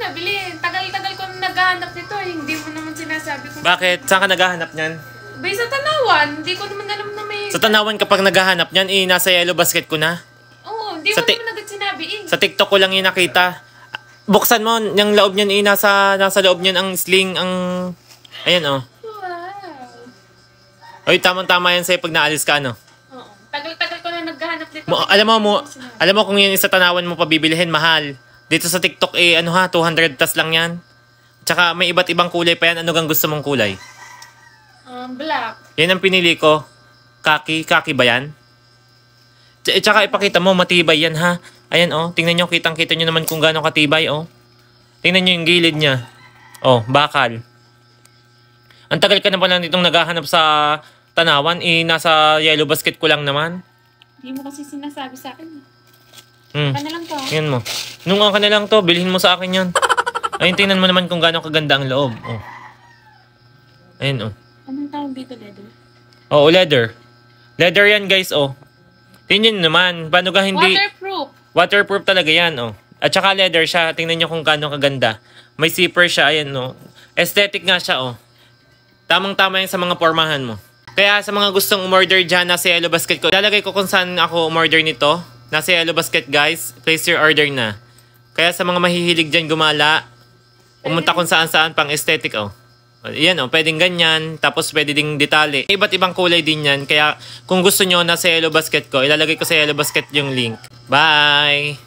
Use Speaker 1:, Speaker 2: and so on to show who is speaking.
Speaker 1: nabili? Tagal-tagal ko naghahanap nito eh. Hindi mo naman sinasabi ko.
Speaker 2: Bakit? Saan ka naghahanap niyan?
Speaker 1: Bay, sa Tanawan. Hindi ko naman alam na may...
Speaker 2: Sa Tanawan kapag naghahanap niyan, nasa yellow basket ko na.
Speaker 1: Oo, hindi mo naman agad sinabi eh.
Speaker 2: Sa TikTok ko lang nakita. Buksan mo, yung loob niyan nasa loob niyan ang sling, ang... Ayan
Speaker 1: Wow.
Speaker 2: Oy, tamang-tama yan sa'yo pag naalis ka, ano?
Speaker 1: Oo. Tagal-tagal ko na naghahanap nito.
Speaker 2: Alam mo kung yan sa Tanawan mo pabibilihin, mahal. Dito sa TikTok, 200 plus lang yan. Tsaka may iba't ibang kulay pa yan. Ano gang gusto mong kulay?
Speaker 1: Black.
Speaker 2: Yan ang pinili ko. Kaki ba yan? Tsaka ipakita mo, matibay yan ha. Ayan tingnan nyo, kitang-kita nyo naman kung gaano katibay Tingnan nyo yung gilid niya. Bakal. Ang tagal ka na pala nitong naghahanap sa Tanawan, nasa yellow basket ko lang naman.
Speaker 1: Hindi mo kasi sinasabi sa akin.
Speaker 2: Ka
Speaker 1: na lang to.
Speaker 2: Yan mo. Nung ka na lang to, bilhin mo sa akin yan. Ayun, tingnan mo naman kung gaano kaganda ang loob. Ayun
Speaker 1: Anong tawag dito, leather?
Speaker 2: Oo, leather. Leather yan, guys, Tingnan naman, paano ka hindi...
Speaker 1: Waterproof.
Speaker 2: Waterproof talaga yan, At saka leather siya, tingnan nyo kung gaano kaganda. May zipper siya, ayan, Aesthetic nga siya, Tamang-tama yan sa mga pormahan mo. Kaya sa mga gustong umorder dyan, nasa yellow basket ko. Lalagay ko kung saan ako umorder nito. Nasa yellow basket, guys. Place your order na. Kaya sa mga mahihilig dyan gumala, pumunta kung saan-saan pang aesthetic, Yan, pwedeng ganyan. Tapos pwede ding detalye. Iba't ibang kulay din yan. Kaya kung gusto nyo nasa yellow basket ko, ilalagay ko sa yellow basket yung link. Bye!